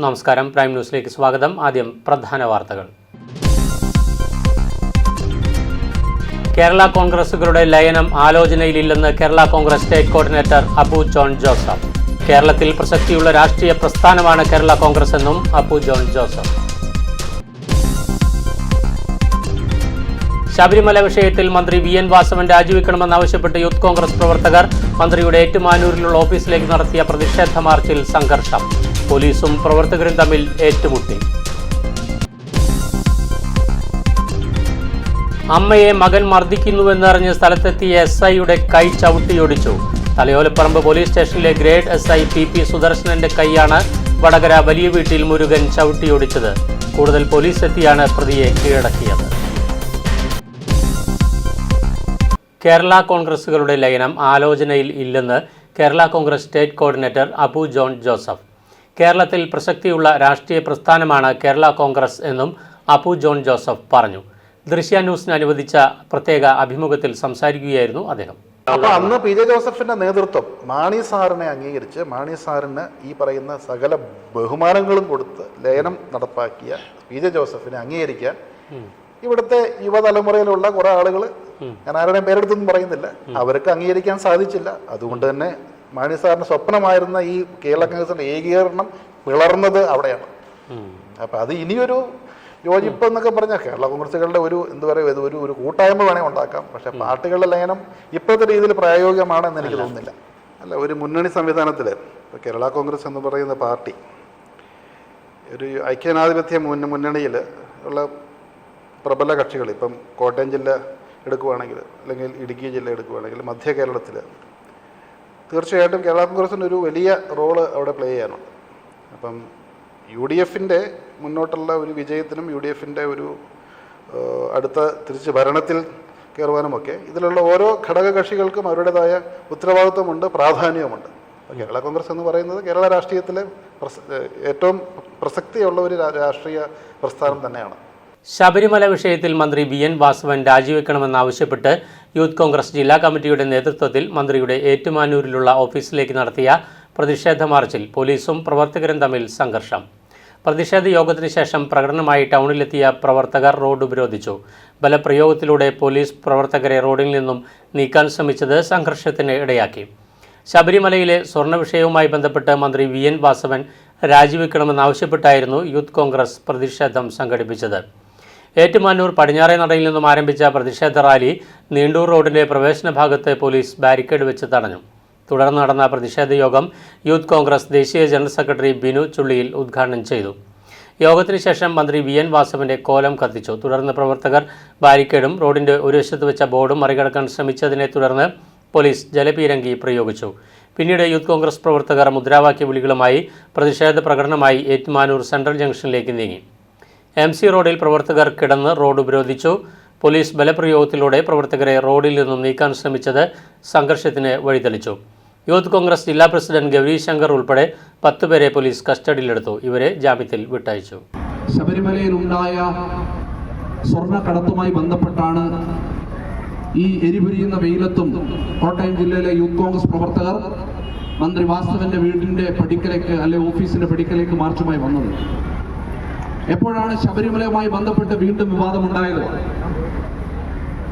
നമസ്കാരം, പ്രൈം ന്യൂസിലേക്ക് സ്വാഗതം. ആദ്യം പ്രധാന വാർത്തകൾ. കേരള കോൺഗ്രസുകളുടെ ലയനം ആലോചനയിലില്ലെന്ന് കേരള കോൺഗ്രസ് സ്റ്റേറ്റ് കോർഡിനേറ്റർ അബു ജോൺ ജോസഫ്. കേരളത്തിൽ പ്രസക്തിയുള്ള രാഷ്ട്രീയ പ്രസ്ഥാനമാണ് കേരള കോൺഗ്രസ് എന്നും അബു ജോൺ ജോസഫ്. ശബരിമല വിഷയത്തിൽ മന്ത്രി വി എൻ വാസവൻ രാജിവെക്കണമെന്നാവശ്യപ്പെട്ട് യൂത്ത് കോൺഗ്രസ് പ്രവർത്തകർ മന്ത്രിയുടെ ഏറ്റുമാനൂരിലുള്ള ഓഫീസിലേക്ക് നടത്തിയ പ്രതിഷേധ മാർച്ചിൽ സംഘർഷം. പോലീസും പ്രവർത്തകരും തമ്മിൽ ഏറ്റുമുട്ടി. അമ്മയെ മകൻ മർദ്ദിക്കുന്നുവെന്നറിഞ്ഞ് സ്ഥലത്തെത്തിയ SIയുടെ കൈ ചവിട്ടിയൊടിച്ചു. തലയോലപ്പറമ്പ് പോലീസ് സ്റ്റേഷനിലെ ഗ്രേഡ് SI PP സുദർശനന്റെ കൈയാണ് വടകര വലിയ വീട്ടിൽ മുരുകൻ ചവിട്ടിയൊടിച്ചത്. കൂടുതൽ പോലീസ് എത്തിയാണ് പ്രതിയെ കീഴടക്കിയത്. കേരള കോൺഗ്രസുകളുടെ ലയനം ആലോചനയിൽ ഇല്ലെന്ന് കേരള കോൺഗ്രസ് സ്റ്റേറ്റ് കോർഡിനേറ്റർ അബു ജോൺ ജോസഫ്. കേരളത്തിൽ പ്രസക്തിയുള്ള രാഷ്ട്രീയ പ്രസ്ഥാനമാണ് കേരള കോൺഗ്രസ് എന്നും അബു ജോൺ ജോസഫ് പറഞ്ഞു. ദൃശ്യ ന്യൂസിന് അനുവദിച്ച പ്രത്യേക അഭിമുഖത്തിൽ സംസാരിക്കുകയായിരുന്നു അദ്ദേഹം. അപ്പോൾ അന്ന് PJ ജോസഫിന്റെ നേതൃത്വം മാണി സാറിനെ അംഗീകരിച്ച് മാണി സാറിന് ഈ പറയുന്ന സകല ബഹുമാനങ്ങളും കൊടുത്ത് ലയനം നടപ്പാക്കിയ PJ ജോസഫിനെ അംഗീകരിക്കാൻ ഇവിടുത്തെ യുവതലമുറയിലുള്ള കുറെ ആളുകൾ, ഞാൻ ആരുടെയും പേരെടുത്തൊന്നും പറയുന്നില്ല, അവർക്ക് അംഗീകരിക്കാൻ സാധിച്ചില്ല. അതുകൊണ്ട് തന്നെ മാണി സാറിന് സ്വപ്നമായിരുന്ന ഈ കേരള കോൺഗ്രസിന്റെ ഏകീകരണം പിളർന്നത് അവിടെയാണ്. അപ്പൊ അത് ഇനിയൊരു യോജിപ്പ് എന്നൊക്കെ പറഞ്ഞാൽ കേരള കോൺഗ്രസുകളുടെ ഒരു എന്താ പറയുക, ഒരു കൂട്ടായ്മ വേണേൽ ഉണ്ടാക്കാം. പക്ഷെ പാർട്ടികളുടെ ലയനം ഇപ്പോഴത്തെ രീതിയിൽ പ്രായോഗികമാണെന്ന് എനിക്ക് തോന്നുന്നില്ല. അല്ല, ഒരു മുന്നണി സംവിധാനത്തിൽ ഇപ്പോൾ കേരള കോൺഗ്രസ് എന്ന് പറയുന്ന പാർട്ടി ഒരു ഐക്യജനാധിപത്യ മുന്നണിയിൽ ഉള്ള പ്രബല കക്ഷികൾ, ഇപ്പം കോട്ടയം ജില്ല എടുക്കുകയാണെങ്കിൽ അല്ലെങ്കിൽ ഇടുക്കി ജില്ല എടുക്കുകയാണെങ്കിൽ മധ്യ കേരളത്തിൽ തീർച്ചയായിട്ടും കേരള കോൺഗ്രസിന് ഒരു വലിയ റോള് അവിടെ പ്ലേ ചെയ്യാനുണ്ട്. അപ്പം UDFന്റെ മുന്നോട്ടുള്ള ഒരു വിജയത്തിനും UDFന്റെ ഒരു അടുത്ത തിരിച്ച് ഭരണത്തിൽ കയറുവാനുമൊക്കെ ഇതിലുള്ള ഓരോ ഘടക കക്ഷികൾക്കും അവരുടേതായ ഉത്തരവാദിത്വമുണ്ട്, പ്രാധാന്യവുമുണ്ട്. കേരള കോൺഗ്രസ് എന്ന് പറയുന്നത് കേരള രാഷ്ട്രീയത്തിലെ ഏറ്റവും പ്രസക്തിയുള്ള ഒരു രാഷ്ട്രീയ പ്രസ്ഥാനം തന്നെയാണ്. ശബരിമല വിഷയത്തിൽ മന്ത്രി വി എൻ വാസവൻ രാജിവെക്കണമെന്നാവശ്യപ്പെട്ട് യൂത്ത് കോൺഗ്രസ് ജില്ലാ കമ്മിറ്റിയുടെ നേതൃത്വത്തിൽ മന്ത്രിയുടെ ഏറ്റുമാനൂരിലുള്ള ഓഫീസിലേക്ക് നടത്തിയ പ്രതിഷേധ മാർച്ചിൽ പോലീസും പ്രവർത്തകരും തമ്മിൽ സംഘർഷം. പ്രതിഷേധ യോഗത്തിന് ശേഷം പ്രകടനമായി ടൗണിലെത്തിയ പ്രവർത്തകർ റോഡ് ഉപരോധിച്ചു. ബലപ്രയോഗത്തിലൂടെ പോലീസ് പ്രവർത്തകരെ റോഡിൽ നിന്നും നീക്കാൻ ശ്രമിച്ചത് സംഘർഷത്തിന് ഇടയാക്കി. ശബരിമലയിലെ സ്വർണ്ണ വിഷയവുമായി ബന്ധപ്പെട്ട് മന്ത്രി വി എൻ വാസവൻ രാജിവെക്കണമെന്നാവശ്യപ്പെട്ടായിരുന്നു യൂത്ത് കോൺഗ്രസ് പ്രതിഷേധം സംഘടിപ്പിച്ചത്. ഏറ്റുമാനൂർ പടിഞ്ഞാറേ നടയിൽ നിന്നും ആരംഭിച്ച പ്രതിഷേധ റാലി നീണ്ടൂർ റോഡിൻ്റെ പ്രവേശന ഭാഗത്ത് പോലീസ് ബാരിക്കേഡ് വെച്ച് തടഞ്ഞു. തുടർന്ന് നടന്ന പ്രതിഷേധ യോഗം യൂത്ത് കോൺഗ്രസ് ദേശീയ ജനറൽ സെക്രട്ടറി ബിനു ചുള്ളിയിൽ ഉദ്ഘാടനം ചെയ്തു. യോഗത്തിന് ശേഷം മന്ത്രി വി എൻ വാസവന്റെ കോലം കത്തിച്ചു. തുടർന്ന് പ്രവർത്തകർ ബാരിക്കേഡും റോഡിൻ്റെ ഒരു വശത്ത് വെച്ച ബോർഡും മറികടക്കാൻ ശ്രമിച്ചതിനെ തുടർന്ന് പോലീസ് ജലപീരങ്കി പ്രയോഗിച്ചു. പിന്നീട് യൂത്ത് കോൺഗ്രസ് പ്രവർത്തകർ മുദ്രാവാക്യ വിളികളുമായി പ്രതിഷേധ പ്രകടനമായി ഏറ്റുമാനൂർ സെൻട്രൽ ജംഗ്ഷനിലേക്ക് നീങ്ങി. MC റോഡിൽ പ്രവർത്തകർ കിടന്ന് റോഡ് ഉപരോധിച്ചു. പോലീസ് ബലപ്രയോഗത്തിലൂടെ പ്രവർത്തകരെ റോഡിൽ നിന്നും നീക്കാൻ ശ്രമിച്ചത് സംഘർഷത്തിന് വഴിതെളിച്ചു. യൂത്ത് കോൺഗ്രസ് ജില്ലാ പ്രസിഡന്റ് ഗൗരി ശങ്കർ ഉൾപ്പെടെ 10 പേരെ പോലീസ് കസ്റ്റഡിയിലെടുത്തു. ഇവരെ ജാമ്യത്തിൽ വിട്ടയച്ചു. ശബരിമലയിലുണ്ടായ സ്വർണ്ണക്കടത്തുമായി ബന്ധപ്പെട്ടാണ് ഈ എരിപുരിയുന്ന വെയിലത്തും കോട്ടയം ജില്ലയിലെ യൂത്ത് കോൺഗ്രസ് പ്രവർത്തകർ മന്ത്രി വാസവന്റെ വീടിന്റെ പടിക്കലേക്ക് അല്ലെ ഓഫീസിന്റെ പടിക്കലേക്ക് മാർച്ചുമായി വന്നത്. എപ്പോഴാണ് ശബരിമലയുമായി ബന്ധപ്പെട്ട് വീണ്ടും വിവാദമുണ്ടായത്?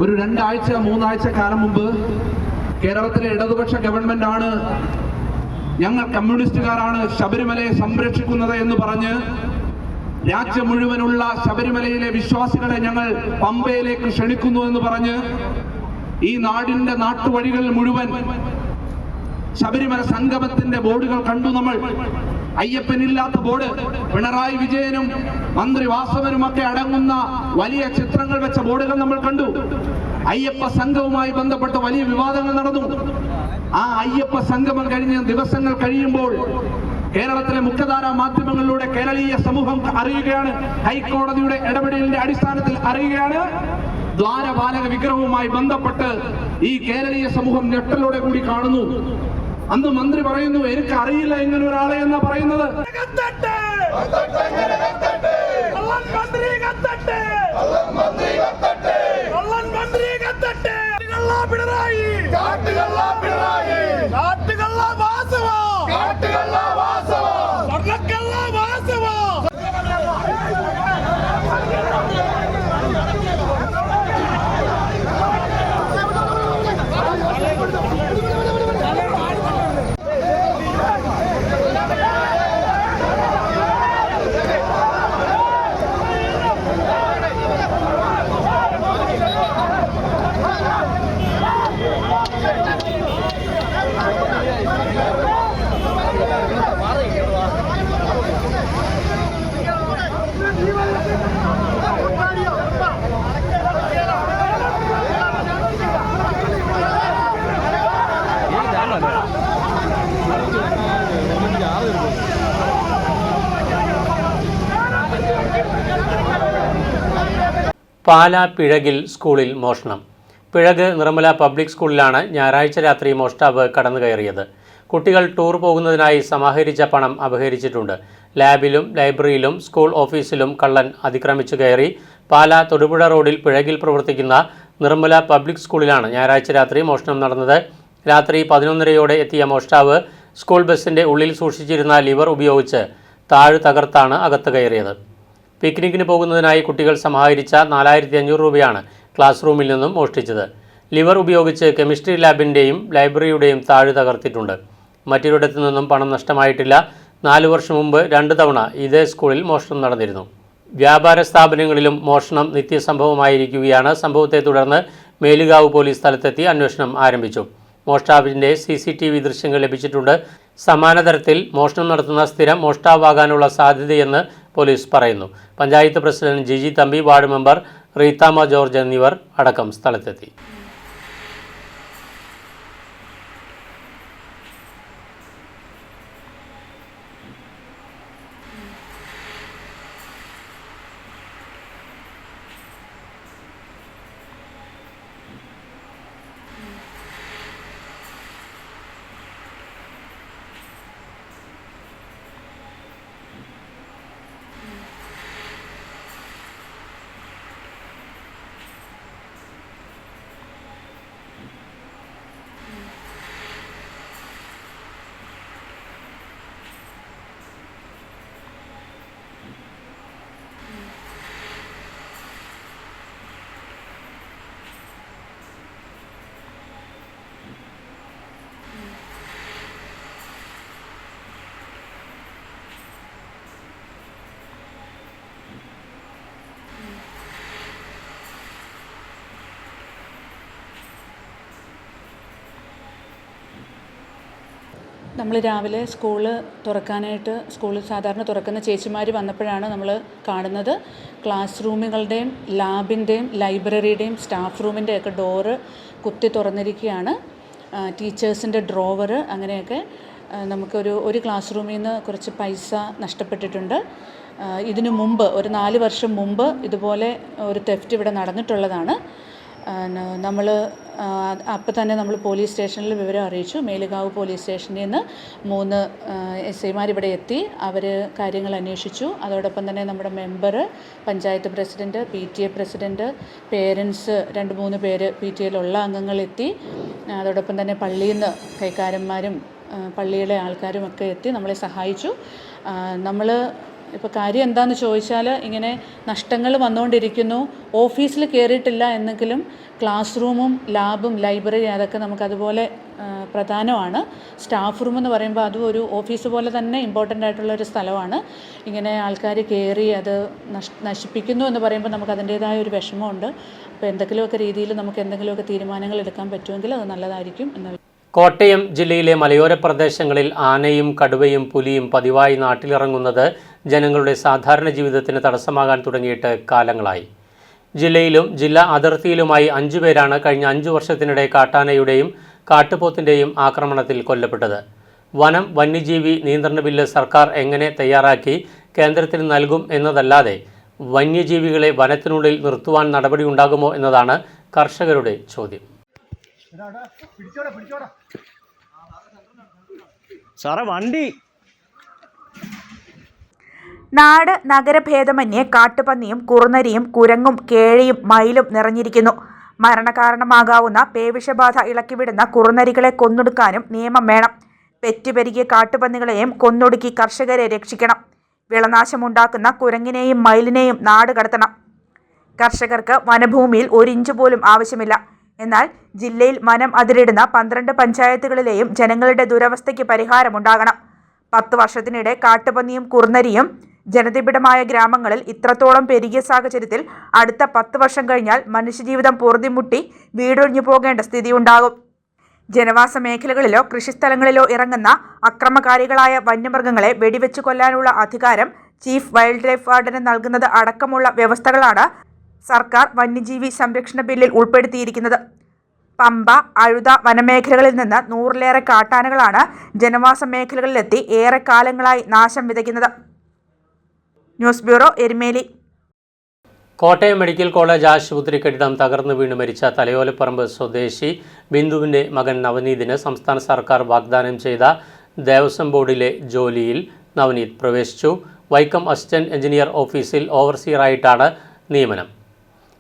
ഒരു 2 ആഴ്ച 3 ആഴ്ച കാലം മുമ്പ് കേരളത്തിലെ ഇടതുപക്ഷ ഗവൺമെന്റ് ആണ്, ഞങ്ങൾ കമ്മ്യൂണിസ്റ്റുകാരാണ് ശബരിമലയെ സംരക്ഷിക്കുന്നത് എന്ന് പറഞ്ഞ് രാജ്യം മുഴുവനുള്ള ശബരിമലയിലെ വിശ്വാസികളെ ഞങ്ങൾ പമ്പയിലേക്ക് ക്ഷണിക്കുന്നു എന്ന് പറഞ്ഞ് ഈ നാടിന്റെ നാട്ടുവഴികളിൽ മുഴുവൻ ശബരിമല സംഗമത്തിന്റെ ബോർഡുകൾ കണ്ടു നമ്മൾ. അയ്യപ്പനില്ലാത്ത ബോർഡ്, പിണറായി വിജയനും മന്ത്രി വാസവനും ഒക്കെ അടങ്ങുന്ന വലിയ ചിത്രങ്ങൾ വെച്ച ബോർഡുകൾ നമ്മൾ കണ്ടു. അയ്യപ്പ സംഘവുമായി ബന്ധപ്പെട്ട് വലിയ വിവാദങ്ങൾ നടന്നു. ആ അയ്യപ്പ സംഗമം കഴിഞ്ഞ ദിവസങ്ങൾ കഴിയുമ്പോൾ കേരളത്തിലെ മുഖ്യധാരാ മാധ്യമങ്ങളിലൂടെ കേരളീയ സമൂഹം അറിയുകയാണ്, ഹൈക്കോടതിയുടെ ഇടപെടലിന്റെ അടിസ്ഥാനത്തിൽ അറിയുകയാണ്, ദ്വാരപാലക വിഗ്രഹവുമായി ബന്ധപ്പെട്ട് ഈ കേരളീയ സമൂഹം ഞെട്ടലോടെ കൂടി കാണുന്നു. അന്ന് മന്ത്രി പറയുന്നു, എനിക്ക് അറിയില്ല ഇങ്ങനെ ഒരാളെ എന്നാ പറയുന്നത്. വാസവ പാലാ പിഴകിൽ സ്കൂളിൽ മോഷണം. പിഴക് നിർമ്മല പബ്ലിക് സ്കൂളിലാണ് ഞായറാഴ്ച രാത്രി മോഷ്ടാവ് കടന്നു കയറിയത്. കുട്ടികൾ ടൂർ പോകുന്നതിനായി സമാഹരിച്ച പണം അപഹരിച്ചിട്ടുണ്ട്. ലാബിലും ലൈബ്രറിയിലും സ്കൂൾ ഓഫീസിലും കള്ളൻ അതിക്രമിച്ചു കയറി. പാലാ തൊടുപുഴ റോഡിൽ പിഴകിൽ പ്രവർത്തിക്കുന്ന നിർമ്മല പബ്ലിക് സ്കൂളിലാണ് ഞായറാഴ്ച രാത്രി മോഷണം നടന്നത്. രാത്രി 11:30 എത്തിയ മോഷ്ടാവ് സ്കൂൾ ബസിൻ്റെ ഉള്ളിൽ സൂക്ഷിച്ചിരുന്ന ലിവർ ഉപയോഗിച്ച് താഴ് തകർത്താണ് അകത്ത് കയറിയത്. പിക്നിക്കിന് പോകുന്നതിനായി കുട്ടികൾ സമാഹരിച്ച 4500 രൂപയാണ് ക്ലാസ് റൂമിൽ നിന്നും മോഷ്ടിച്ചത്. ലിവർ ഉപയോഗിച്ച് കെമിസ്ട്രി ലാബിൻ്റെയും ലൈബ്രറിയുടെയും താഴ് തകർത്തിട്ടുണ്ട്. മറ്റൊരിടത്തു നിന്നും പണം നഷ്ടമായിട്ടില്ല. 4 വർഷം മുമ്പ് 2 തവണ ഇതേ സ്കൂളിൽ മോഷണം നടന്നിരുന്നു. വ്യാപാര സ്ഥാപനങ്ങളിലും മോഷണം നിത്യസംഭവമായിരിക്കുകയാണ്. സംഭവത്തെ തുടർന്ന് മേലുകാവ് പോലീസ് സ്ഥലത്തെത്തി അന്വേഷണം ആരംഭിച്ചു. മോഷ്ടാവിൻ്റെ CCTV ദൃശ്യങ്ങൾ ലഭിച്ചിട്ടുണ്ട്. സമാന തരത്തിൽ മോഷണം നടത്തുന്ന സ്ഥിരം മോഷ്ടാവാകാനുള്ള സാധ്യതയെന്ന് പോലീസ് പറയുന്നു. Panchayat president Jiji Thampi, ward member Reethamma George എന്നിവർ അടക്കം സ്ഥലത്തെത്തി. നമ്മൾ രാവിലെ സ്കൂള് തുറക്കാനായിട്ട് സ്കൂൾ സാധാരണ തുറക്കുന്ന ചേച്ചിമാർ വന്നപ്പോഴാണ് നമ്മൾ കാണുന്നത് ക്ലാസ് റൂമുകളുടെയും ലാബിൻ്റെയും ലൈബ്രറിയുടെയും സ്റ്റാഫ് റൂമിൻ്റെയൊക്കെ ഡോറ് കുത്തി തുറന്നിരിക്കുകയാണ്. ടീച്ചേഴ്സിൻ്റെ ഡ്രോവർ അങ്ങനെയൊക്കെ ഒരു ക്ലാസ് റൂമിൽ നിന്ന് കുറച്ച് പൈസ നഷ്ടപ്പെട്ടിട്ടുണ്ട്. ഇതിനു മുമ്പ് ഒരു 4 വർഷം മുമ്പ് ഇതുപോലെ ഒരു തെഫ്റ്റ് ഇവിടെ നടന്നിട്ടുള്ളതാണ്. നമ്മൾ അപ്പോൾ തന്നെ നമ്മൾ പോലീസ് സ്റ്റേഷനിൽ വിവരം അറിയിച്ചു. മേലുകാവ് പോലീസ് സ്റ്റേഷനിൽ നിന്ന് 3 SIമാർ ഇവിടെ എത്തി. അവർ കാര്യങ്ങൾ അന്വേഷിച്ചു. അതോടൊപ്പം തന്നെ നമ്മുടെ member, panchayat president, PTA president, parents 2-3 പേര് PTAയിലുള്ള അംഗങ്ങളെത്തി. അതോടൊപ്പം തന്നെ പള്ളിയിൽ നിന്ന് കൈക്കാരന്മാരും പള്ളിയിലെ ആൾക്കാരുമൊക്കെ എത്തി നമ്മളെ സഹായിച്ചു. ഇപ്പോൾ കാര്യം എന്താണെന്ന് ചോദിച്ചാൽ ഇങ്ങനെ നഷ്ടങ്ങൾ വന്നുകൊണ്ടിരിക്കുന്നു. ഓഫീസിൽ കയറിയിട്ടില്ല എന്നെങ്കിലും ക്ലാസ് റൂമും ലാബും ലൈബ്രറി അതൊക്കെ നമുക്കതുപോലെ പ്രധാനമാണ്. സ്റ്റാഫ് റൂം എന്ന് പറയുമ്പോൾ അതും ഒരു ഓഫീസ് പോലെ തന്നെ ഇമ്പോർട്ടൻ്റ് ആയിട്ടുള്ളൊരു സ്ഥലമാണ്. ഇങ്ങനെ ആൾക്കാർ കയറി അത് നശിപ്പിക്കുന്നു എന്ന് പറയുമ്പോൾ നമുക്ക് അതിൻ്റേതായ ഒരു വിഷമമുണ്ട്. അപ്പോൾ എന്തെങ്കിലുമൊക്കെ രീതിയിൽ നമുക്ക് എന്തെങ്കിലുമൊക്കെ തീരുമാനങ്ങൾ എടുക്കാൻ പറ്റുമെങ്കിൽ അത് നല്ലതായിരിക്കും എന്ന്. കോട്ടയം ജില്ലയിലെ മലയോര പ്രദേശങ്ങളിൽ ആനയും കടുവയും പുലിയും പതിവായി നാട്ടിലിറങ്ങുന്നത് ജനങ്ങളുടെ സാധാരണ ജീവിതത്തിന് തടസ്സമാകാൻ തുടങ്ങിയിട്ട് കാലങ്ങളായി. ജില്ലയിലും ജില്ലാ അതിർത്തിയിലുമായി 5 പേരാണ് കഴിഞ്ഞ 5 വർഷത്തിനിടെ കാട്ടാനയുടെയും കാട്ടുപോത്തിൻ്റെയും ആക്രമണത്തിൽ കൊല്ലപ്പെട്ടത്. വന്യജീവി നിയന്ത്രണ ബില്ല് സർക്കാർ എങ്ങനെ തയ്യാറാക്കി കേന്ദ്രത്തിന് നൽകും എന്നതല്ലാതെ വന്യജീവികളെ വനത്തിനുള്ളിൽ നിർത്തുവാൻ നടപടിയുണ്ടാകുമോ എന്നതാണ് കർഷകരുടെ ചോദ്യം. സാറേ വണ്ടി നാട് നഗരഭേദമന്യേ കാട്ടുപന്നിയും കുറുനരിയും കുരങ്ങും കേഴയും മയിലും നിറഞ്ഞിരിക്കുന്നു. മരണകാരണമാകാവുന്ന പേവിഷബാധ ഇളക്കിവിടുന്ന കുറുനരികളെ കൊന്നൊടുക്കാനും നിയമം വേണം. പെറ്റുപെരുകിയ കാട്ടുപന്നികളെയും കൊന്നൊടുക്കി കർഷകരെ രക്ഷിക്കണം. വിളനാശമുണ്ടാക്കുന്ന കുരങ്ങിനെയും മയിലിനെയും നാട് കടത്തണം. കർഷകർക്ക് വനഭൂമിയിൽ 1 ഇഞ്ച് പോലും ആവശ്യമില്ല. എന്നാൽ ജില്ലയിൽ വനം അതിരിടുന്ന 12 പഞ്ചായത്തുകളിലെയും ജനങ്ങളുടെ ദുരവസ്ഥയ്ക്ക് പരിഹാരമുണ്ടാകണം. 10 വർഷത്തിനിടെ കാട്ടുപന്നിയും കുറുനരിയും ജനനിബിഡമായ ഗ്രാമങ്ങളിൽ ഇത്രത്തോളം പെരുകിയ സാഹചര്യത്തിൽ അടുത്ത 10 വർഷം കഴിഞ്ഞാൽ മനുഷ്യജീവിതം പൊറുതിമുട്ടി വീടൊഴിഞ്ഞു പോകേണ്ട സ്ഥിതിയുണ്ടാകും. ജനവാസ മേഖലകളിലോ കൃഷിസ്ഥലങ്ങളിലോ ഇറങ്ങുന്ന അക്രമകാരികളായ വന്യമൃഗങ്ങളെ വെടിവെച്ചു കൊല്ലാനുള്ള അധികാരം ചീഫ് വൈൽഡ് ലൈഫ് വാർഡന് നൽകുന്നത് അടക്കമുള്ള വ്യവസ്ഥകളാണ് സർക്കാർ വന്യജീവി സംരക്ഷണ ബില്ലിൽ ഉൾപ്പെടുത്തിയിരിക്കുന്നത്. പമ്പ, അഴുത വനമേഖലകളിൽ നിന്ന് 100-ലേറെ കാട്ടാനകളാണ് ജനവാസ മേഖലകളിലെത്തി ഏറെക്കാലങ്ങളായി നാശം വിതയ്ക്കുന്നത്. News bureau, Erumeli. Kottayam medical college ആശുപത്രി കെട്ടിടം തകർന്നു വീണ് മരിച്ച തലയോലപ്പറമ്പ് സ്വദേശി ബിന്ദുവിൻ്റെ മകൻ നവനീതിന് സംസ്ഥാന സർക്കാർ വാഗ്ദാനം ചെയ്ത ദേവസ്വം ബോർഡിലെ ജോലിയിൽ നവനീത് പ്രവേശിച്ചു. വൈക്കം അസിസ്റ്റന്റ് എഞ്ചിനീയർ ഓഫീസിൽ ഓവർസിയറായിട്ടാണ് നിയമനം.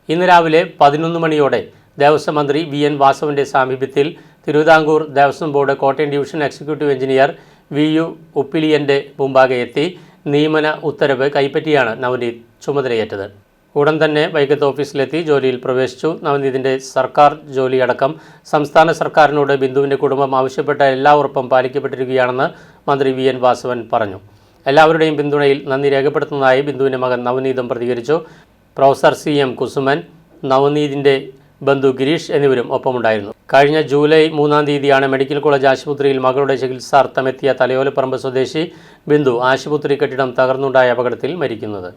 ഇന്ന് രാവിലെ 11 മണിയോടെ ദേവസ്വം മന്ത്രി VN വാസവൻ്റെ സാമീപ്യത്തിൽ Travancore Devaswom board Kottayam division executive engineer VU ഉപ്പിലിയൻ്റെ മുമ്പാകെ എത്തി നിയമന ഉത്തരവ് കൈപ്പറ്റിയാണ് നവനീത് ചുമതലയേറ്റത്. ഉടൻ തന്നെ വൈക്കത്ത് ഓഫീസിലെത്തി ജോലിയിൽ പ്രവേശിച്ചു. നവനീതിൻ്റെ സർക്കാർ ജോലിയടക്കം സംസ്ഥാന സർക്കാരിനോട് ബിന്ദുവിൻ്റെ കുടുംബം ആവശ്യപ്പെട്ട എല്ലാ ഉറപ്പും പാലിക്കപ്പെട്ടിരിക്കുകയാണെന്ന് മന്ത്രി VN വാസവൻ പറഞ്ഞു. എല്ലാവരുടെയും പിന്തുണയിൽ നന്ദി രേഖപ്പെടുത്തുന്നതായി ബിന്ദുവിൻ്റെ മകൻ നവനീതും പ്രതികരിച്ചു. പ്രൊഫസർ CM കുസുമൻ, നവനീതിൻ്റെ ബന്ധു ഗിരീഷ് എന്നിവരും ഒപ്പമുണ്ടായിരുന്നു. കഴിഞ്ഞ ജൂലൈ 3-ാം തീയതിയാണ് മെഡിക്കൽ കോളേജ് ആശുപത്രിയിൽ മകളുടെ ചികിത്സാർത്ഥമെത്തിയ തലയോലപ്പറമ്പ് സ്വദേശി ബിന്ദു ആശുപത്രി കെട്ടിടം തകർന്നുണ്ടായ അപകടത്തിൽ മരിക്കുന്നത്.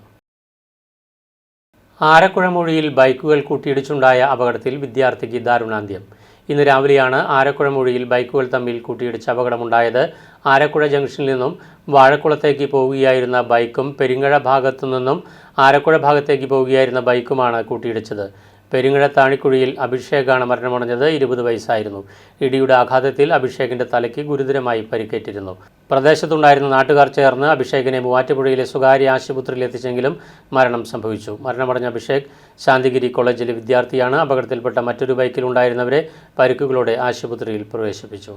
ആരക്കുഴമൂഴിയിൽ ബൈക്കുകൾ കൂട്ടിയിടിച്ചുണ്ടായ അപകടത്തിൽ വിദ്യാർത്ഥിക്ക് ദാരുണാന്ത്യം. ഇന്ന് രാവിലെയാണ് ആരക്കുഴമൂഴിയിൽ ബൈക്കുകൾ തമ്മിൽ കൂട്ടിയിടിച്ച് അപകടമുണ്ടായത്. ആരക്കുഴ ജംഗ്ഷനിൽ നിന്നും വാഴക്കുളത്തേക്ക് പോവുകയായിരുന്ന ബൈക്കും പെരിങ്ങഴ ഭാഗത്തു നിന്നും ആരക്കുഴ ഭാഗത്തേക്ക് പോവുകയായിരുന്ന ബൈക്കുമാണ് കൂട്ടിയിടിച്ചത്. പെരിങ്ങഴ താണിക്കുഴിയിൽ അഭിഷേകാണ് മരണമടഞ്ഞത്. 20 വയസ്സായിരുന്നു. ഇടിയുടെ ആഘാതത്തിൽ അഭിഷേകിൻ്റെ തലയ്ക്ക് ഗുരുതരമായി പരിക്കേറ്റിരുന്നു. പ്രദേശത്തുണ്ടായിരുന്ന നാട്ടുകാർ ചേർന്ന് അഭിഷേകിനെ മൂവാറ്റുപുഴയിലെ സ്വകാര്യ ആശുപത്രിയിൽ എത്തിച്ചെങ്കിലും മരണം സംഭവിച്ചു. മരണമടഞ്ഞ അഭിഷേക് ശാന്തിഗിരി കോളേജിലെ വിദ്യാർത്ഥിയാണ്. അപകടത്തിൽപ്പെട്ട മറ്റൊരു ബൈക്കിലുണ്ടായിരുന്നവരെ പരിക്കുകളോടെ ആശുപത്രിയിൽ പ്രവേശിപ്പിച്ചു.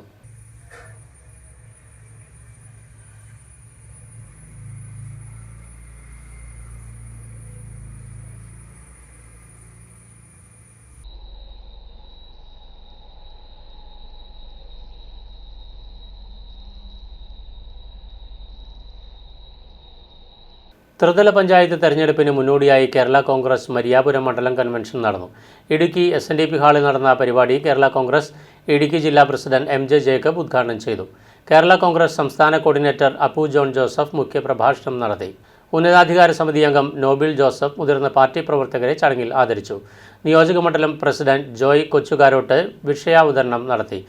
ത്രിതല പഞ്ചായത്ത് തെരഞ്ഞെടുപ്പിന് മുന്നോടിയായി കേരള കോൺഗ്രസ് മരിയാപുരം മണ്ഡലം കൺവെൻഷൻ നടന്നു. ഇടുക്കി SNDP ഹാളിൽ നടന്ന പരിപാടി കേരള കോൺഗ്രസ് ഇടുക്കി ജില്ലാ പ്രസിഡന്റ് MJ ജേക്കബ് ഉദ്ഘാടനം ചെയ്തു. കേരള കോൺഗ്രസ് സംസ്ഥാന കോർഡിനേറ്റർ അപ്പു ജോൺ ജോസഫ് മുഖ്യപ്രഭാഷണം നടത്തി. ഉന്നതാധികാര സമിതി അംഗം നോബിൾ ജോസഫ് മുതിർന്ന പാർട്ടി പ്രവർത്തകരെ ചടങ്ങിൽ ആദരിച്ചു. നിയോജക മണ്ഡലം പ്രസിഡന്റ് ജോയ് കൊച്ചുകാരോട്ട് വിഷയാവതരണം നടത്തി.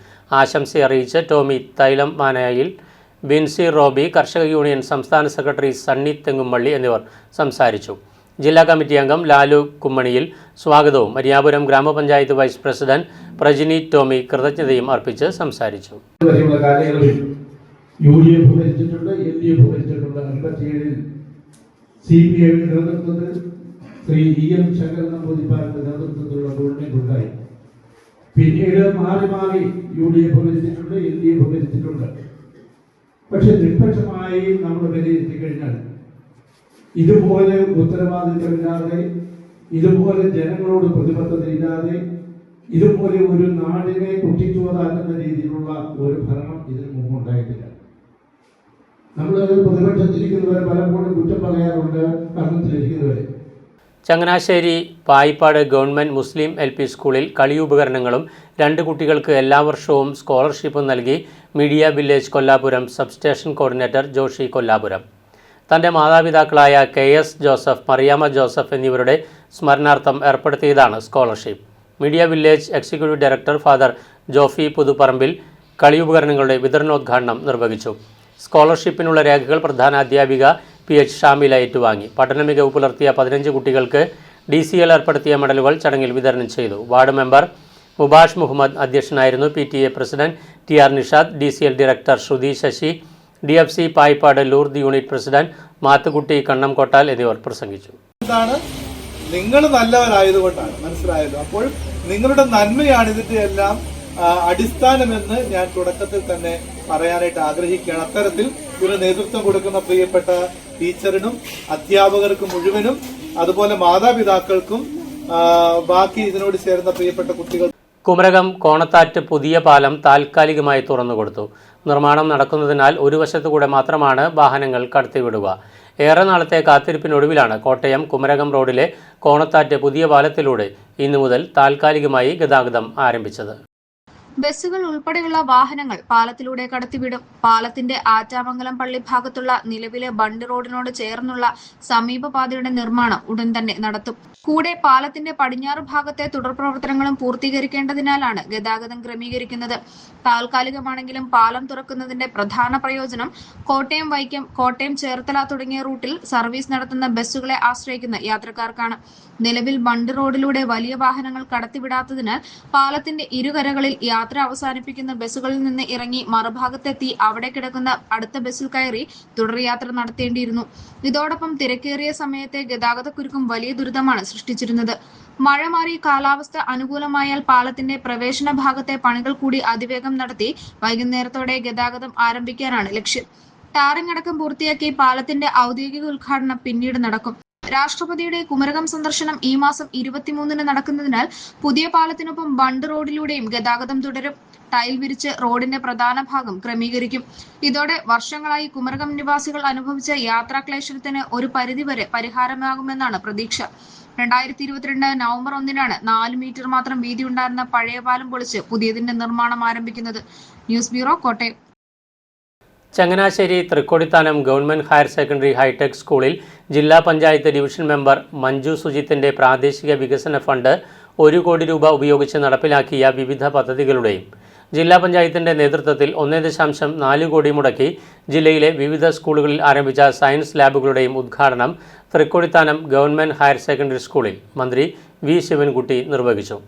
ആശംസയറിയിച്ച് ടോമി തൈലം മാനയിൽ, ബിൻസി റോബി, കർഷക യൂണിയൻ സംസ്ഥാന സെക്രട്ടറി സണ്ണി തെങ്ങുംപള്ളി എന്നിവർ സംസാരിച്ചു. ജില്ലാ കമ്മിറ്റി അംഗം ലാലു കുമ്മണിയിൽ സ്വാഗതവും മരിയാപുരം ഗ്രാമപഞ്ചായത്ത് വൈസ് പ്രസിഡന്റ് പ്രജിനി ടോമി കൃതജ്ഞതയും അർപ്പിച്ച് സംസാരിച്ചു. പിന്നീട് മാറി മാറി UDF ഭരിച്ചിട്ടുണ്ട്, LDF ഭരിച്ചിട്ടുണ്ട്. പക്ഷെ നിഷ്പക്ഷമായി നമ്മൾ വിലയിരുത്തി കഴിഞ്ഞാൽ ഇതുപോലെ ഉത്തരവാദിത്തമില്ലാതെ, ഇതുപോലെ ജനങ്ങളോട് പ്രതിബദ്ധതയില്ലാതെ, ഇതുപോലെ ഒരു നാടിനെ കുട്ടിച്ചോറാക്കുന്ന രീതിയിലുള്ള ഒരു ഭരണം ഇതിനു മുമ്പ് ഉണ്ടായിട്ടില്ല. നമ്മൾ പ്രതിപക്ഷത്തിരിക്കുന്നവരെ പലപ്പോഴും കുറ്റം പറയാറുണ്ട്, ഭരണത്തിലിരിക്കുന്നവരെ. Changanassery Payippad government Muslim LP സ്കൂളിൽ കളിയുപകരണങ്ങളും 2 കുട്ടികൾക്ക് എല്ലാ വർഷവും സ്കോളർഷിപ്പും നൽകി media village Kollapuram substation coordinator Joshi Kollapuram. തൻ്റെ മാതാപിതാക്കളായ KS ജോസഫ്, മറിയാമ്മ ജോസഫ് എന്നിവരുടെ സ്മരണാർത്ഥം ഏർപ്പെടുത്തിയതാണ് സ്കോളർഷിപ്പ്. Media village executive director father Jofi Puthuparambil കളിയുപകരണങ്ങളുടെ വിതരണോദ്ഘാടനം നിർവഹിച്ചു. സ്കോളർഷിപ്പിനുള്ള രേഖകൾ പ്രധാന അധ്യാപിക PH ഷാമില ഏറ്റുവാങ്ങി. പഠന മികവ് പുലർത്തിയ 15 കുട്ടികൾക്ക് DCL ഏർപ്പെടുത്തിയ മെഡലുകൾ ചടങ്ങിൽ വിതരണം ചെയ്തു. വാർഡ് മെമ്പർ മുബാഷ് മുഹമ്മദ് അധ്യക്ഷനായിരുന്നു. PTA president TR Nishad, DCL director Sruthi Sasi, DFC Payippad Lourdes unit president Mathukutty Kannamkottal എന്നിവർ പ്രസംഗിച്ചു. നിങ്ങൾ നല്ലവരായതുകൊണ്ടാണ്, മനസ്സിലായല്ലോ. അപ്പോൾ നിങ്ങളുടെ നന്മയാണ് ഇതിന്റെ എല്ലാം അടിസ്ഥാനമെന്ന് ഞാൻ തുടക്കത്തിൽ തന്നെ പറയാനായിട്ട് ആഗ്രഹിക്കുകയാണ്. അത്തരത്തിൽ ഇതിന് നേതൃത്വം കൊടുക്കുന്ന പ്രിയപ്പെട്ട ടീച്ചറിനും അധ്യാപകർക്കും മുഴുവനും, അതുപോലെ മാതാപിതാക്കൾക്കും, ബാക്കി ഇതിനോട് ചേർന്ന പ്രിയപ്പെട്ട കുട്ടികൾ. കുമരകം കോണത്താറ്റ് പുതിയ പാലം താൽക്കാലികമായി തുറന്നുകൊടുത്തു. നിർമ്മാണം നടക്കുന്നതിനാൽ ഒരു വശത്തുകൂടെ മാത്രമാണ് വാഹനങ്ങൾ കടത്തിവിടുക. ഏറെ നാളത്തെ കാത്തിരിപ്പിനൊടുവിലാണ് കോട്ടയം കുമരകം റോഡിലെ കോണത്താറ്റ് പുതിയ പാലത്തിലൂടെ ഇന്നു മുതൽ താൽക്കാലികമായി ഗതാഗതം ആരംഭിച്ചത്. ബസ്സുകൾ ഉൾപ്പെടെയുള്ള വാഹനങ്ങൾ പാലത്തിലൂടെ കടത്തിവിടും. പാലത്തിന്റെ ആറ്റാമംഗലം പള്ളി ഭാഗത്തുള്ള നിലവിലെ ബണ്ട് റോഡിനോട് ചേർന്നുള്ള സമീപപാതയുടെ നിർമ്മാണം ഉടൻ തന്നെ നടത്തും. കൂടെ പാലത്തിന്റെ പടിഞ്ഞാറ് ഭാഗത്തെ തുടർ പ്രവർത്തനങ്ങളും പൂർത്തീകരിക്കേണ്ടതിനാലാണ് ഗതാഗതം ക്രമീകരിക്കുന്നത്. താൽക്കാലികമാണെങ്കിലും പാലം തുറക്കുന്നതിന്റെ പ്രധാന പ്രയോജനം കോട്ടയം വൈക്കം, കോട്ടയം ചേർത്തല തുടങ്ങിയ റൂട്ടിൽ സർവീസ് നടത്തുന്ന ബസ്സുകളെ ആശ്രയിക്കുന്ന യാത്രക്കാർക്കാണ്. നിലവിൽ ബണ്ട് റോഡിലൂടെ വലിയ വാഹനങ്ങൾ കടത്തിവിടാത്തതിനാൽ പാലത്തിന്റെ ഇരുകരകളിൽ യാത്ര അവസാനിപ്പിക്കുന്ന ബസ്സുകളിൽ നിന്ന് ഇറങ്ങി മറുഭാഗത്തെത്തി അവിടെ കിടക്കുന്ന അടുത്ത ബസ്സിൽ കയറി തുടർയാത്ര നടത്തേണ്ടിയിരുന്നു. ഇതോടൊപ്പം തിരക്കേറിയ സമയത്തെ ഗതാഗതക്കുരുക്കും വലിയ ദുരിതമാണ് സൃഷ്ടിച്ചിരുന്നത്. മഴ മാറി കാലാവസ്ഥ അനുകൂലമായാൽ പാലത്തിന്റെ പ്രവേശന ഭാഗത്തെ പണികൾ കൂടി അതിവേഗം നടത്തി വൈകുന്നേരത്തോടെ ഗതാഗതം ആരംഭിക്കാനാണ് ലക്ഷ്യം. ടാറിംഗ് അടക്കം പൂർത്തിയാക്കി പാലത്തിന്റെ ഔദ്യോഗിക ഉദ്ഘാടനം പിന്നീട് നടക്കും. രാഷ്ട്രപതിയുടെ കുമരകം സന്ദർശനം ഈ മാസം 23-ന് നടക്കുന്നതിനാൽ പുതിയ പാലത്തിനൊപ്പം ബണ്ട് റോഡിലൂടെയും ഗതാഗതം തുടരും. ടൈൽ വിരിച്ച് റോഡിന്റെ പ്രധാന ഭാഗം ക്രമീകരിക്കും. ഇതോടെ വർഷങ്ങളായി കുമരകം നിവാസികൾ അനുഭവിച്ച യാത്രാക്ലേശത്തിന് ഒരു പരിധിവരെ പരിഹാരമാകുമെന്നാണ് പ്രതീക്ഷ. 2022 നവംബർ 1-നാണ് 4 മീറ്റർ മാത്രം വീതിയുണ്ടായിരുന്ന പഴയ പാലം പൊളിച്ച് പുതിയതിന്റെ നിർമ്മാണം ആരംഭിക്കുന്നത്. News bureau, Kottayam. Changanassery Thrikkodithanam government higher secondary hi-tech സ്കൂളിൽ ജില്ലാ പഞ്ചായത്ത് ഡിവിഷൻ മെമ്പർ മഞ്ജു സുജിത്തിൻ്റെ പ്രാദേശിക വികസന ഫണ്ട് 1 കോടി രൂപ ഉപയോഗിച്ച് നടപ്പിലാക്കിയ വിവിധ പദ്ധതികളുടെയും ജില്ലാ പഞ്ചായത്തിൻ്റെ നേതൃത്വത്തിൽ 1.4 കോടി മുടക്കി ജില്ലയിലെ വിവിധ സ്കൂളുകളിൽ ആരംഭിച്ച സയൻസ് ലാബുകളുടെയും ഉദ്ഘാടനം തൃക്കൊടിത്താനം ഗവൺമെൻറ് ഹയർ സെക്കൻഡറി സ്കൂളിൽ മന്ത്രി വി ശിവൻകുട്ടി നിർവഹിച്ചു.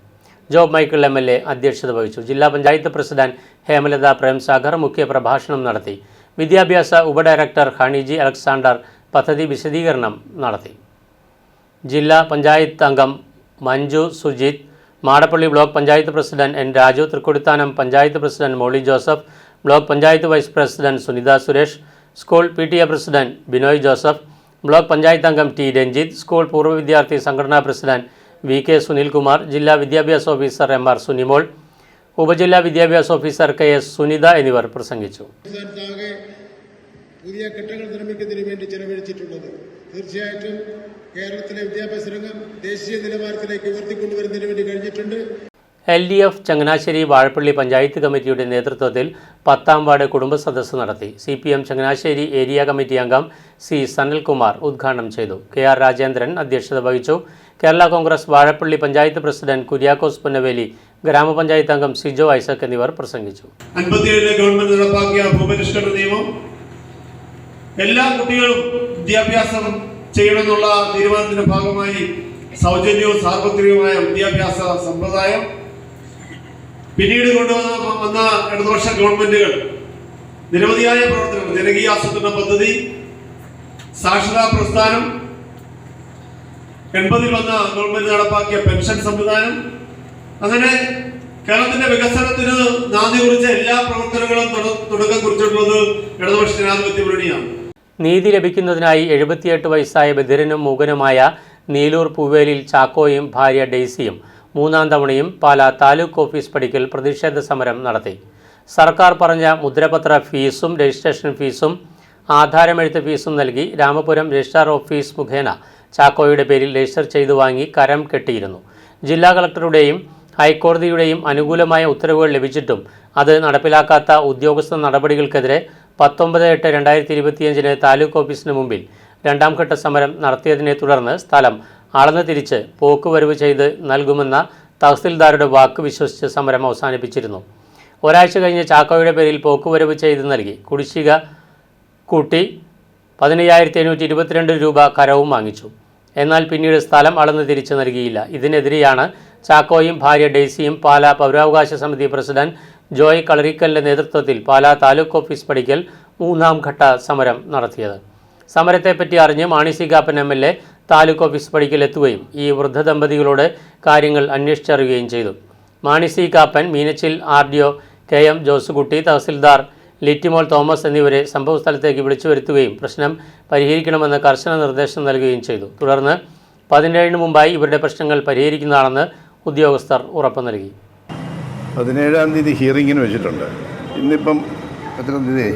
ജോബ് മൈക്കിൾ MLA അധ്യക്ഷത വഹിച്ചു. ജില്ലാ പഞ്ചായത്ത് പ്രസിഡന്റ് ഹേമലത പ്രേംസാഗർ മുഖ്യപ്രഭാഷണം നടത്തി. വിദ്യാഭ്യാസ ഉപഡയറക്ടർ ഹണിജി അലക്സാണ്ടർ പദ്ധതി വിശദീകരണം നടത്തി. ജില്ലാ പഞ്ചായത്ത് അംഗം Manju Sujith, Madappally block panchayat president N Raju, Thrikkodithanam panchayat president Molly Joseph, block panchayat vice president Sunitha Suresh, school PTA president Binoy Joseph, block panchayat അംഗം T രഞ്ജിത്ത്, സ്കൂൾ പൂർവ്വ വിദ്യാർത്ഥി സംഘടനാ പ്രസിഡന്റ് VK സുനിൽകുമാർ, ജില്ലാ വിദ്യാഭ്യാസ ഓഫീസർ MR സുനിമോൾ, ഉപജില്ലാ വിദ്യാഭ്യാസ ഓഫീസർ KS സുനിത എന്നിവർ പ്രസംഗിച്ചു. പുതിയ കെട്ടിടങ്ങൾ നിർമ്മിക്കുന്നതിന് വേണ്ടി ചെലവഴിച്ചിട്ടുള്ളത് തീർച്ചയായിട്ടും കേരളത്തിലെ വിദ്യാഭ്യാസ രംഗം ദേശീയ നിലവാരത്തിലേക്ക് ഉയർത്തിക്കൊണ്ടുവരുന്നതിന് വേണ്ടി കഴിഞ്ഞിട്ടുണ്ട്. LDF ചങ്ങനാശ്ശേരി വാഴപ്പള്ളി പഞ്ചായത്ത് കമ്മിറ്റിയുടെ നേതൃത്വത്തിൽ 10ാം വാർഡ് കുടുംബ സദസ്സ് നടത്തി. CPM ചങ്ങനാശ്ശേരി ഏരിയ കമ്മിറ്റി അംഗം C സനൽകുമാർ ഉദ്ഘാടനം ചെയ്തു. KR രാജേന്ദ്രൻ അധ്യക്ഷത വഹിച്ചു. കേരള കോൺഗ്രസ് വാഴപ്പള്ളി പഞ്ചായത്ത് പ്രസിഡന്റ് കുര്യാക്കോസ് പുന്നവേലി, ഗ്രാമപഞ്ചായത്ത് അംഗം സിജോ ഐസക് എന്നിവർ പ്രസംഗിച്ചു. 57 ഗവൺമെന്റ് നടപ്പാക്കിയ ഭൂപരിഷ്കരണ നിയമം എല്ലാ കുട്ടികളും വിദ്യാഭ്യാസം ചെയ്യണമെന്നുള്ള തീരുമാനത്തിന്റെ ഭാഗമായി സൗജന്യവും സാർവത്രികവുമായ വിദ്യാഭ്യാസ സമ്പ്രദായം പിന്നീട് കൊണ്ടുവന്ന ഇടതുപക്ഷ ഗവൺമെന്റുകൾ നിരവധിയായ പ്രവർത്തനങ്ങൾ, ജനകീയ ആസൂത്രണ പദ്ധതി, സാക്ഷരതാ പ്രസ്ഥാനം, 80-ൽ വന്ന ഗവൺമെന്റ് നടപ്പാക്കിയ പെൻഷൻ സംവിധാനം, അങ്ങനെ കേരളത്തിന്റെ വികസനത്തിന് നാന്ദി കുറിച്ച എല്ലാ പ്രവർത്തനങ്ങളും തുടക്കം കുറിച്ചിട്ടുള്ളത് ഇടതുപക്ഷ ജനാധിപത്യ മുന്നണിയാണ്. നീതി ലഭിക്കുന്നതിനായി 78 വയസ്സായ ബധിരനും മൂകനുമായ നീലൂർ പൂവേലിൽ ചാക്കോയും ഭാര്യ ഡെയ്സിയും 3ാം തവണയും പാലാ താലൂക്ക് ഓഫീസ് പടിക്കൽ പ്രതിഷേധ സമരം നടത്തി. സർക്കാർ പറഞ്ഞ മുദ്രപത്ര ഫീസും രജിസ്ട്രേഷൻ ഫീസും ആധാരമെഴുത്ത് ഫീസും നൽകി രാമപുരം രജിസ്ട്രാർ ഓഫീസ് മുഖേന ചാക്കോയുടെ പേരിൽ രജിസ്റ്റർ ചെയ്തു വാങ്ങി കരം കെട്ടിയിരുന്നു. ജില്ലാ കളക്ടറുടെയും ഹൈക്കോടതിയുടെയും അനുകൂലമായ ഉത്തരവുകൾ ലഭിച്ചിട്ടും അത് നടപ്പിലാക്കാത്ത ഉദ്യോഗസ്ഥ നടപടികൾക്കെതിരെ 19/8/2025 താലൂക്ക് ഓഫീസിന് മുമ്പിൽ 2ാം ഘട്ട സമരം നടത്തിയതിനെ തുടർന്ന് സ്ഥലം അളന്ന് തിരിച്ച് പോക്കുവരവ് ചെയ്ത് നൽകുമെന്ന തഹസിൽദാരുടെ വാക്ക് വിശ്വസിച്ച് സമരം അവസാനിപ്പിച്ചിരുന്നു. ഒരാഴ്ച കഴിഞ്ഞ് ചാക്കോയുടെ പേരിൽ പോക്കുവരവ് ചെയ്ത് നൽകി കുടിശ്ശിക കൂട്ടി 15,722 രൂപ കരവും വാങ്ങിച്ചു. എന്നാൽ പിന്നീട് സ്ഥലം അളന്ന് തിരിച്ച് നൽകിയില്ല. ഇതിനെതിരെയാണ് ചാക്കോയും ഭാര്യ ഡെയ്സിയും പാലാ പൗരാവകാശ സമിതി പ്രസിഡന്റ് ജോയ് കളറിക്കലിൻ്റെ നേതൃത്വത്തിൽ പാലാ താലൂക്ക് ഓഫീസ് പടിക്കൽ 3ാം ഘട്ട സമരം നടത്തിയത്. സമരത്തെപ്പറ്റി അറിഞ്ഞ് Mani C Kappan MLA taluk office പടിക്കൽ എത്തുകയും ഈ വൃദ്ധ ദമ്പതികളോട് കാര്യങ്ങൾ അന്വേഷിച്ചറിയുകയും ചെയ്തു. Mani C Kappan, Meenachil RDO KM Josekutty, tahsildar Littymol Thomas എന്നിവരെ സംഭവസ്ഥലത്തേക്ക് വിളിച്ചു വരുത്തുകയും പ്രശ്നം പരിഹരിക്കണമെന്ന് കർശന നിർദ്ദേശം നൽകുകയും ചെയ്തു. തുടർന്ന് 17-ന് മുമ്പായി ഇവരുടെ പ്രശ്നങ്ങൾ പരിഹരിക്കുന്നതാണെന്ന് ഉദ്യോഗസ്ഥർ ഉറപ്പു നൽകി. 17-ാം തീയതി ഹിയറിങ്ങിന് വെച്ചിട്ടുണ്ട്. ഇന്നിപ്പം എത്ര തീയതി?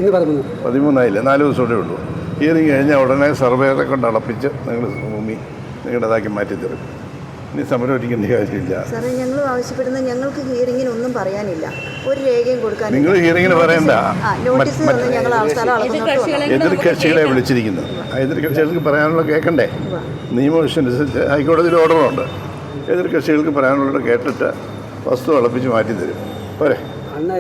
13ആയില്ലേ, 4 ദിവസമേ ഉള്ളൂ. ഹിയറിങ് കഴിഞ്ഞാൽ ഉടനെ സർവേറെ കൊണ്ട് അളപ്പിച്ച് നിങ്ങൾ ഭൂമി നിങ്ങളുടേതാക്കി മാറ്റിത്തരും. ഇനി സമരം ഒരിക്കേണ്ട കാര്യമില്ല. സാറേ, ഞങ്ങൾ ആവശ്യപ്പെടുന്നത് ഞങ്ങൾക്ക് ഹിയറിങ്ങിന് ഒന്നും പറയാനില്ല, ഒരു രേഖയും കൊടുക്കാൻ. നിങ്ങൾ ഹിയറിങ്ങിന് പറയണ്ട, നോട്ടീസ് തന്നെ ഞങ്ങൾ സ്ഥലം അളക്കുന്നുണ്ട്. എതിർകക്ഷികളെ വിളിച്ചിരിക്കുന്നു. ആ എതിർകക്ഷികൾക്ക് പറയാനുള്ള കേൾക്കണ്ടേ? നിയമവിഷയം അനുസരിച്ച് ഹൈക്കോടതിയിൽ ഓർഡറുണ്ട്. എതിർകക്ഷികൾക്ക് പറയാനുള്ളത് കേട്ടിട്ട് വസ്തു അളപ്പിച്ച് മാറ്റി തരും. പോരെ?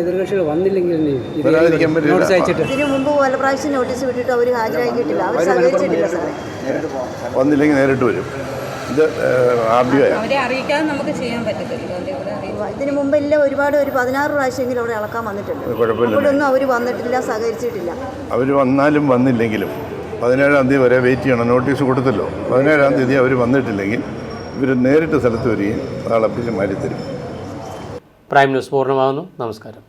എതിർകക്ഷികൾ വന്നില്ലെങ്കിൽ വരാതിരിക്കാൻ പറ്റില്ല. ഇതിനു മുമ്പ് പല പ്രാവശ്യം നോട്ടീസ് വിട്ടിട്ട് അവർ ഹാജരാക്കിയിട്ടില്ല, അവർ സഹകരിച്ചിട്ടില്ല സാറേ. വന്നില്ലെങ്കിൽ നേരിട്ട് വരും. ഇത് RBI അവരെ അറിയിക്കാതെ നമുക്ക് ചെയ്യാൻ പറ്റത്തില്ല. ഇതിനു മുമ്പെല്ലാം ഒരുപാട് 16 പ്രാവശ്യമെങ്കിലും അവിടെ അളക്കാൻ വന്നിട്ടുണ്ട്. കുഴപ്പമില്ല. അപ്പോഴൊന്നും അവർ വന്നിട്ടില്ല, സഹകരിച്ചിട്ടില്ല. അവർ വന്നാലും വന്നില്ലെങ്കിലും 17-ാം തീയതി വരെ വെയിറ്റ് ചെയ്യണം. നോട്ടീസ് കൊടുത്തല്ലോ. 17-ാം തീയതി അവർ വന്നിട്ടില്ലെങ്കിൽ ഇവർ നേരിട്ട് സ്ഥലത്ത് വരികയും അളപ്പിച്ച് മാറ്റിത്തരും. പ്രൈം ന്യൂസ് പൂർണ്ണമാകുന്നു. നമസ്കാരം.